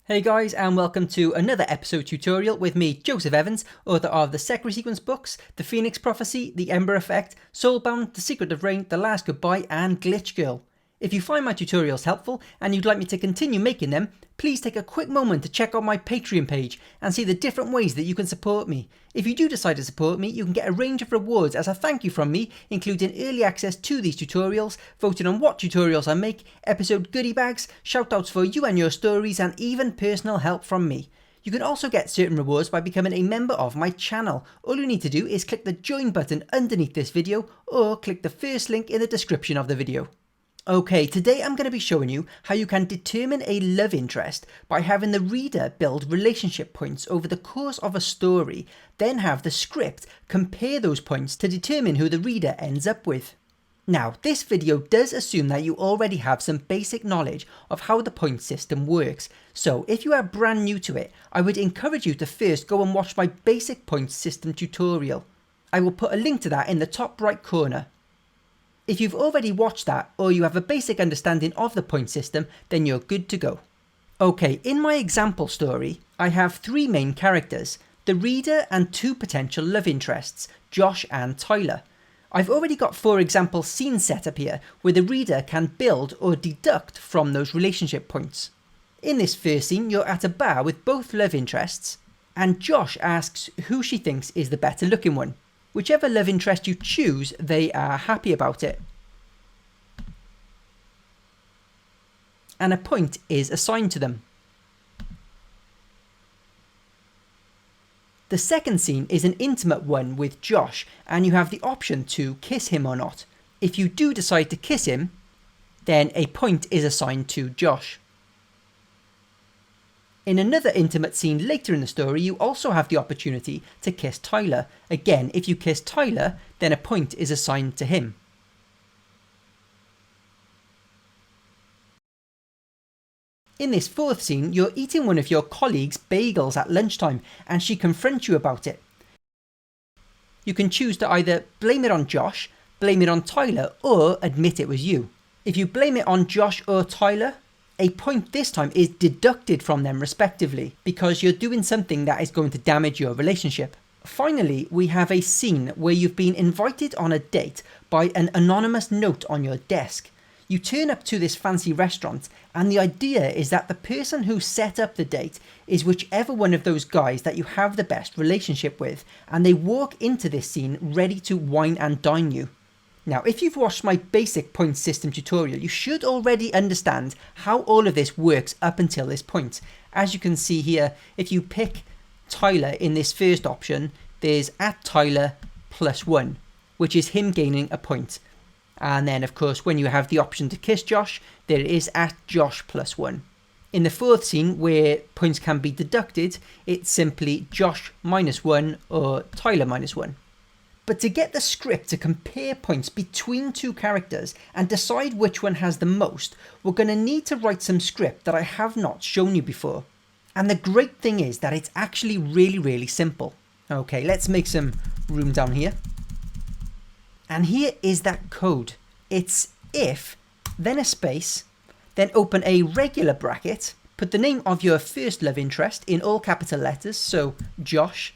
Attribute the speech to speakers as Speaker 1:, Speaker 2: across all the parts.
Speaker 1: Hey guys, and welcome to another episode tutorial with me, Joseph Evans, author of the Secretary Sequence books, The Phoenix Prophecy, The Ember Effect, Soulbound, The Secret of Rain, The Last Goodbye, and Glitch Girl. If you find my tutorials helpful and you'd like me to continue making them, please take a quick moment to check out my Patreon page and see the different ways that you can support me. If you do decide to support me, you can get a range of rewards as a thank you from me, including early access to these tutorials, voting on what tutorials I make, episode goodie bags, shoutouts for you and your stories, and even personal help from me. You can also get certain rewards by becoming a member of my channel. All you need to do is click the join button underneath this video or click the first link in the description of the video. Okay, today I'm going to be showing you how you can determine a love interest by having the reader build relationship points over the course of a story, then have the script compare those points to determine who the reader ends up with. Now, this video does assume that you already have some basic knowledge of how the point system works, so if you are brand new to it, I would encourage you to first go and watch my basic point system tutorial. I will put a link to that in the top right corner. If you've already watched that or you have a basic understanding of the point system, then you're good to go. Okay, in my example story, I have three main characters, the reader and two potential love interests, Josh and Tyler. I've already got 4 example scenes set up here where the reader can build or deduct from those relationship points. In this first scene, you're at a bar with both love interests, and Josh asks who she thinks is the better looking one. Whichever love interest you choose, they are happy about it. And a point is assigned to them. The second scene is an intimate one with Josh, and you have the option to kiss him or not. If you do decide to kiss him, then a point is assigned to Josh. In another intimate scene later in the story, you also have the opportunity to kiss Tyler. Again, if you kiss Tyler, then a point is assigned to him. In this fourth scene, you're eating one of your colleagues' bagels at lunchtime, and she confronts you about it. You can choose to either blame it on Josh, blame it on Tyler, or admit it was you. If you blame it on Josh or Tyler, a point this time is deducted from them respectively, because you're doing something that is going to damage your relationship. Finally, we have a scene where you've been invited on a date by an anonymous note on your desk. You turn up to this fancy restaurant, and the idea is that the person who set up the date is whichever one of those guys that you have the best relationship with, and they walk into this scene ready to wine and dine you. Now, if you've watched my basic point system tutorial, you should already understand how all of this works up until this point. As you can see here, if you pick Tyler in this first option, there's at Tyler +1, which is him gaining a point. And then, of course, when you have the option to kiss Josh, there is at Josh +1. In the fourth scene, where points can be deducted, it's simply Josh -1 or Tyler -1. But to get the script to compare points between two characters and decide which one has the most, we're going to need to write some script that I have not shown you before. And the great thing is that it's actually really simple. Okay, let's make some room down here. And here is that code. It's if, then a space, then open a regular bracket, put the name of your first love interest in all capital letters, so Josh,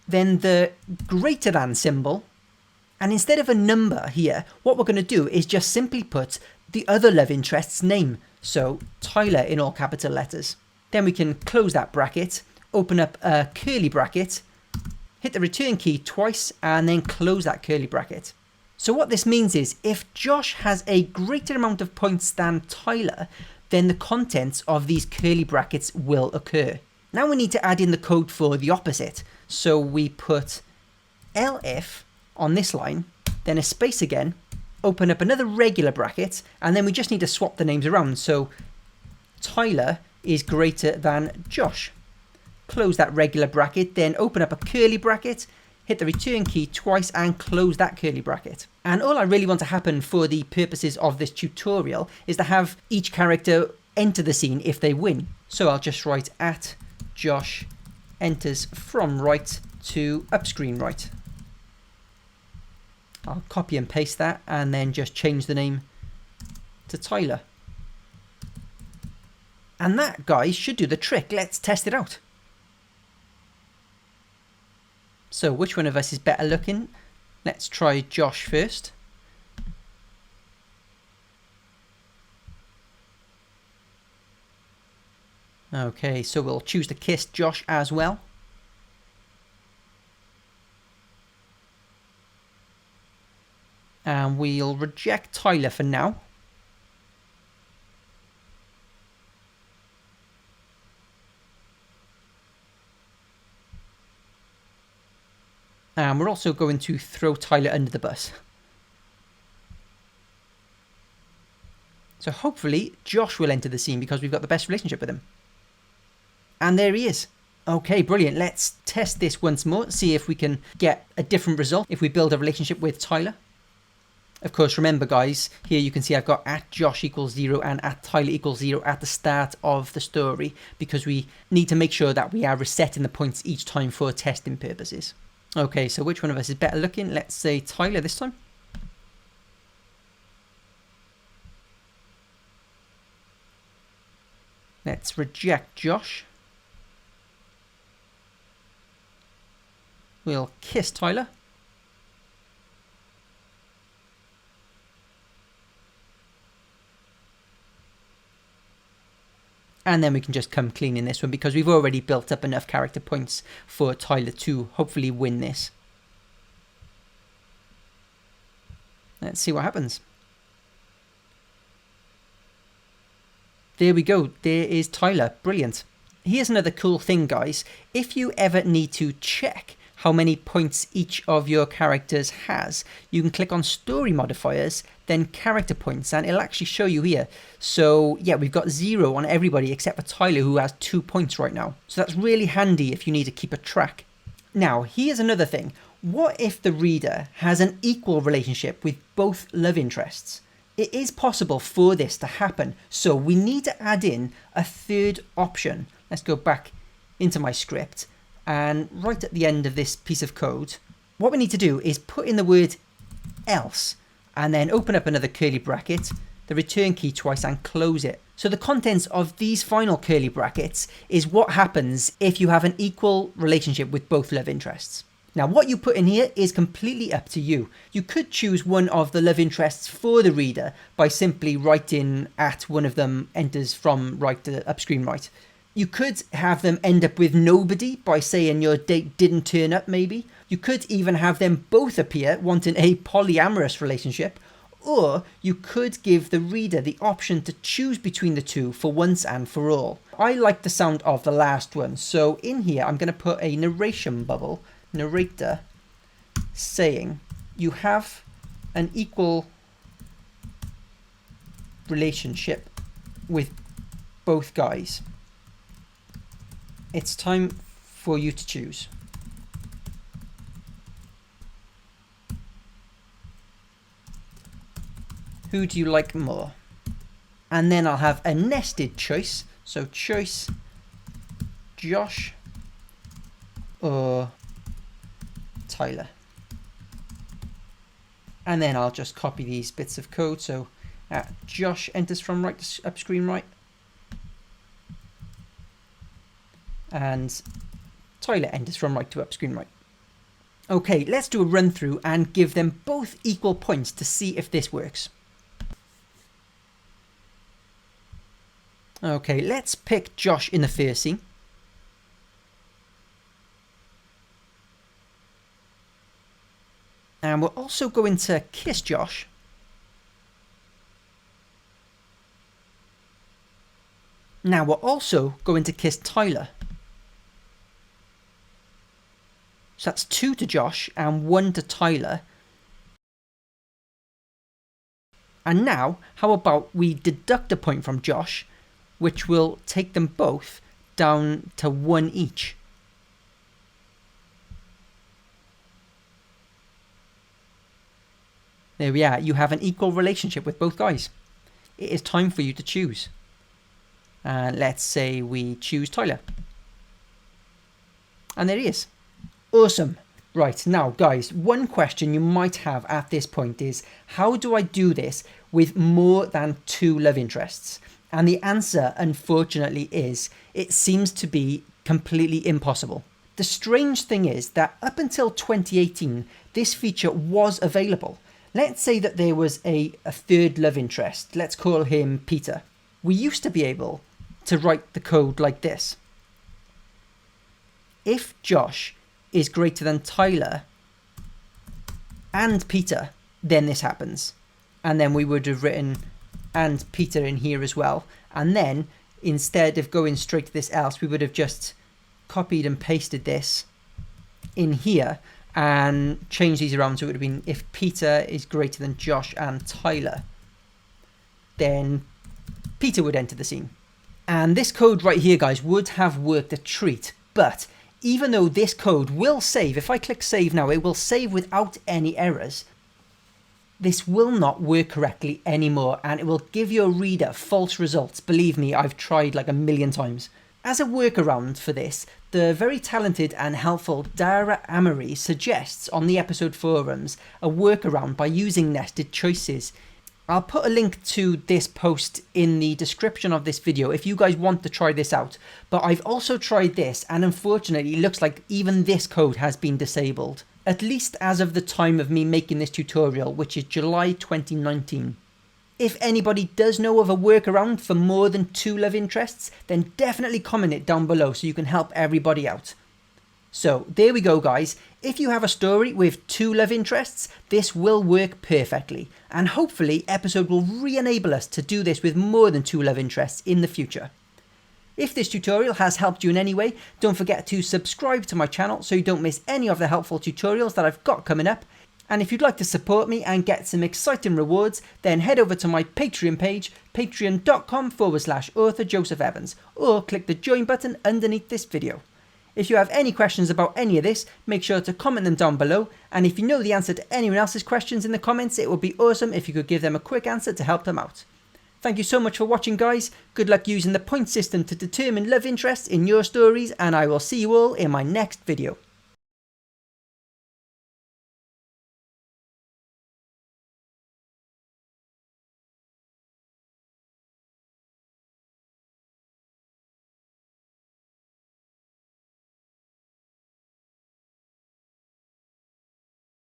Speaker 1: then the greater than symbol, and instead of a number here, what we're going to do is just simply put the other love interest's name, so Tyler in all capital letters. Then we can close that bracket, open up a curly bracket, hit the return key twice, and then close that curly bracket. So what this means is if Josh has a greater amount of points than Tyler, then the contents of these curly brackets will occur. Now we need to add in the code for the opposite. So we put elif on this line, then a space again, open up another regular bracket, and then we just need to swap the names around. So Tyler is greater than Josh. Close that regular bracket, then open up a curly bracket, hit the return key twice and close that curly bracket. And all I really want to happen for the purposes of this tutorial is to have each character enter the scene if they win. So I'll just write at Josh enters from right to upscreen right. I'll copy and paste that and then just change the name to Tyler. And that, guys, should do the trick. Let's test it out. So which one of us is better looking? Let's try Josh first. Okay, so we'll choose to kiss Josh as well. And we'll reject Tyler for now. And we're also going to throw Tyler under the bus. So hopefully Josh will enter the scene because we've got the best relationship with him. And there he is. Okay, brilliant. Let's test this once more. See if we can get a different result if we build a relationship with Tyler. Of course, remember guys, here you can see I've got @Josh=0 and @Tyler=0 at the start of the story because we need to make sure that we are resetting the points each time for testing purposes. Okay, so which one of us is better looking? Let's say Tyler this time. Let's reject Josh. We'll kiss Tyler. And then we can just come clean in this one because we've already built up enough character points for Tyler to hopefully win this. Let's see what happens. There we go. There is Tyler. Brilliant. Here's another cool thing, guys. If you ever need to check how many points each of your characters has, you can click on story modifiers, then character points, and it'll actually show you here. So yeah, we've got 0 on everybody except for Tyler, who has 2 points right now. So that's really handy if you need to keep a track. Now, here's another thing. What if the reader has an equal relationship with both love interests? It is possible for this to happen, so we need to add in a third option. Let's go back into my script. And right at the end of this piece of code, what we need to do is put in the word else and then open up another curly bracket, the return key twice and close it. So the contents of these final curly brackets is what happens if you have an equal relationship with both love interests. Now what you put in here is completely up to you. You could choose one of the love interests for the reader by simply writing @one of them enters from right to upscreen right. You could have them end up with nobody by saying your date didn't turn up maybe. You could even have them both appear wanting a polyamorous relationship. Or you could give the reader the option to choose between the two for once and for all. I like the sound of the last one. So in here I'm going to put a narration bubble, narrator, saying you have an equal relationship with both guys. It's time for you to choose. Who do you like more? And then I'll have a nested choice. So choice Josh or Tyler. And then I'll just copy these bits of code. So Josh enters from right to upscreen right. And Tyler enters from right to upscreen right. Okay, let's do a run through and give them both equal points to see if this works. Okay, let's pick Josh in the first scene. And we're also going to kiss Josh. Now we're also going to kiss Tyler. So that's 2 to Josh and 1 to Tyler. And now, how about we deduct a point from Josh, which will take them both down to 1 each. There we are. You have an equal relationship with both guys. It is time for you to choose. Let's say we choose Tyler. And there he is. Awesome. Right, now guys, one question you might have at this point is, how do I do this with more than 2 love interests? And the answer, unfortunately, is it seems to be completely impossible. The strange thing is that up until 2018, this feature was available. Let's say that there was a third love interest. Let's call him Peter. We used to be able to write the code like this. If Josh is greater than Tyler and Peter, then this happens. And then we would have written and Peter in here as well. And then instead of going straight to this else, we would have just copied and pasted this in here and changed these around. So it would have been if Peter is greater than Josh and Tyler, then Peter would enter the scene. And this code right here, guys, would have worked a treat. But even though this code will save, if I click save now, it will save without any errors. This will not work correctly anymore, and it will give your reader false results. Believe me, I've tried like a million times. As a workaround for this, the very talented and helpful Dara Amory suggests on the episode forums a workaround by using nested choices. I'll put a link to this post in the description of this video if you guys want to try this out. But I've also tried this, and unfortunately it looks like even this code has been disabled. At least as of the time of me making this tutorial, which is July 2019. If anybody does know of a workaround for more than 2 love interests, then definitely comment it down below so you can help everybody out. So there we go, guys. If you have a story with 2 love interests, this will work perfectly. And hopefully episode will re-enable us to do this with more than 2 love interests in the future. If this tutorial has helped you in any way, don't forget to subscribe to my channel so you don't miss any of the helpful tutorials that I've got coming up. And if you'd like to support me and get some exciting rewards, then head over to my Patreon page, patreon.com/author Joseph Evans, or click the join button underneath this video. If you have any questions about any of this, make sure to comment them down below, and if you know the answer to anyone else's questions in the comments, it would be awesome if you could give them a quick answer to help them out. Thank you so much for watching, guys. Good luck using the point system to determine love interests in your stories, and I will see you all in my next video.